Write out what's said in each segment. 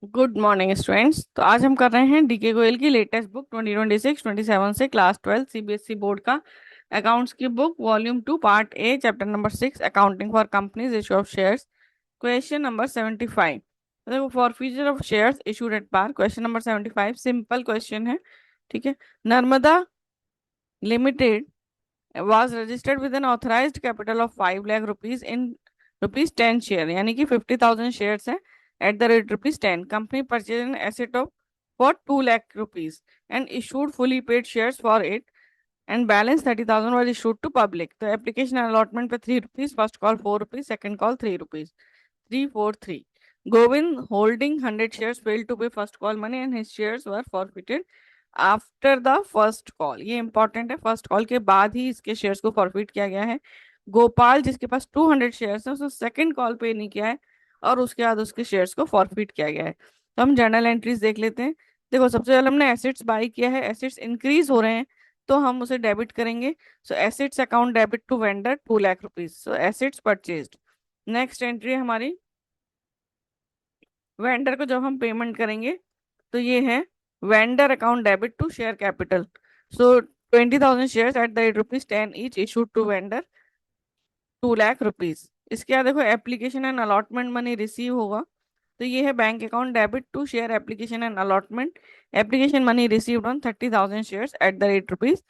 Good morning students. तो आज हम कर रहे हैं डीके गोयल की लेटेस्ट बुक 2026-27 से क्लास 12 सीबीएसई बोर्ड का अकाउंट्स की book volume 2 part A chapter number 6 accounting for companies issue of shares. Question number 75। देखो, forfeiture of shares issued at par. Question number 75 simple question है। ठीक है। Narmada limited was registered with an authorized capital of 5 lakh rupees in rupees 10 share, यानी कि 50,000 shares है at the rate rupees 10. Company purchased an asset of for 2 lakh rupees and issued fully paid shares for it, and balance 30,000 was issued to public. The application allotment पे 3 rupees, first call 4 rupees, second call 3 rupees. 343. Govind holding 100 shares failed to pay first call money and his shares were forfeited after the first call. ये important है, first call के बाद ही इसके shares को forfeit किया गया है। गोपाल जिसके पास 200 शेयर्स है उसने सेकंड कॉल पे नहीं किया है और उसके बाद उसके शेयर्स को फॉरफिट किया गया है। तो हम जर्नल एंट्रीज देख लेते हैं। देखो, सबसे पहले हमने एसेट्स बाई किया है, एसेट्स इंक्रीज हो रहे हैं तो हम उसे डेबिट करेंगे। So assets account debit to vendor 2 lakh rupees. So assets purchased. Next entry हमारी वेंडर को जब हम पेमेंट करेंगे तो ये है vendor account debit to share capital. So 20,000 shares at the rate rupees 10 each issued to vendor 2 lakh rupees. इसके बाद देखो application and allotment money receive होगा तो ये है bank account debit to share application and allotment. Application money received on 30,000 shares at the rate rupees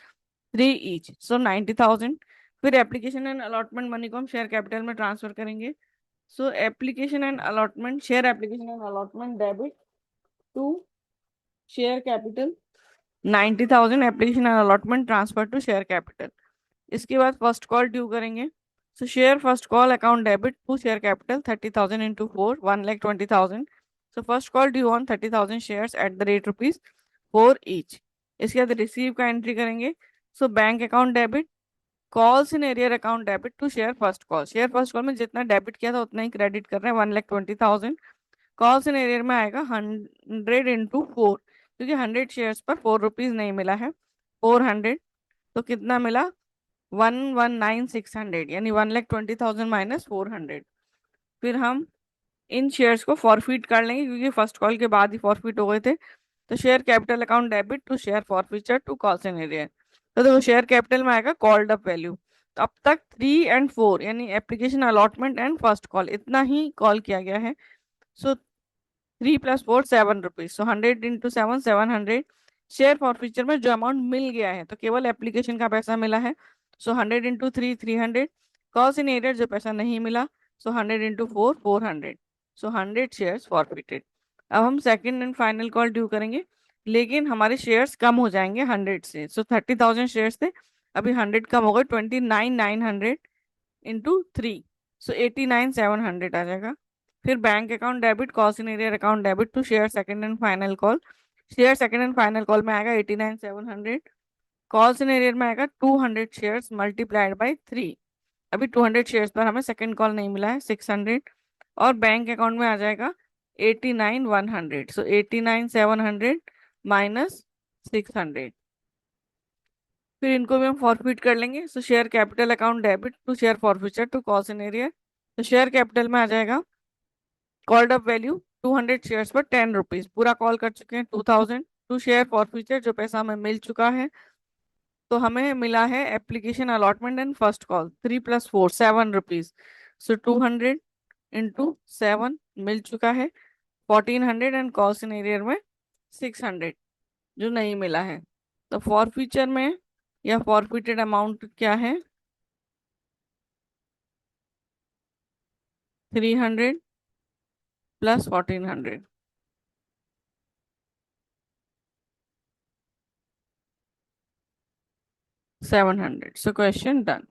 3 each, so 90,000। फिर application and allotment money को हम शेयर कैपिटल में ट्रांसफर करेंगे। So application and allotment, share application and allotment debit to share capital 90,000, application and allotment transfer to share capital. इसके बाद first call due करेंगे। So share first call account debit to share capital 30,000 into 4 1,20,000। So first call due on 30,000 shares at the rate rupees 4 each. इसके बाद receive का entry करेंगे। So bank account debit calls in arrear account debit to share first call. Share first call में जितना debit किया था उतना ही credit कर रहे हैं 1,20,000। कॉल्स इन एरियर में आएगा 100 इंटू 4, क्योंकि 100 शेयर्स पर 4 रुपीज नहीं मिला है, 400। तो कितना मिला? 119,600, यानी 1,20,000 माइनस 400। फिर हम इन शेयर्स को फॉरफिट कर लेंगे क्योंकि फर्स्ट कॉल के बाद ही फॉरफिट हो गए थे। तो share capital account debit to share forfeiture to calls in arrear. तो देखो, शेयर कैपिटल में आएगा कॉल्ड अप वैल्यू। तो अब तक 3 एंड 4 यानी application allotment and first call इतना ही कॉल किया गया है। सो 3 + 4 7 रुपीज, सो 100 इंटू 7 700। शेयर फॉरफीचर में जो अमाउंट मिल गया है तो केवल एप्लीकेशन का पैसा मिला है, सो 100 इंटू 3 300। कॉल्स इन एरियर जो पैसा नहीं मिला, सो 100 इंटू 4 400। सो 100 शेयर्स फॉरफिटेड। अब हम second and final call due करेंगे, लेकिन हमारे शेयर्स कम हो जाएंगे 100 से। सो 30,000 शेयर्स थे, अभी 100 कम हो गए, 29,900 इंटू 3, सो 89,700 आ जाएगा। फिर bank account debit cost in arrear account debit to share second and final call. Share second and final call में आएगा 89,700। कॉल्स इन एरियर में आएगा 200 शेयर्स मल्टीप्लाइड बाई 3। अभी 200 शेयर्स पर हमें सेकंड कॉल नहीं मिला है, 600। और बैंक अकाउंट में आ जाएगा 89,100, सो 89,700 माइनस 600। फिर इनको भी हम फॉरफिट कर लेंगे। So share capital account debit to share forfeiture to calls in arrear. तो शेयर कैपिटल में आ जाएगा कॉल्ड अप वैल्यू 200 शेयर्स पर 10 रुपीज, पूरा कॉल कर चुके हैं 2,000। टू शेयर फॉरफीचर जो पैसा हमें मिल चुका है, तो हमें मिला है application allotment and first call 3 + 4 7 rupees. So 200 into 7 मिल चुका है 1,400, एंड कॉल्स इन एरियर में 600 जो नहीं मिला है। तो फॉरफीचर में या फॉरफिटेड अमाउंट क्या है? 300 + 1,400 700। So question done.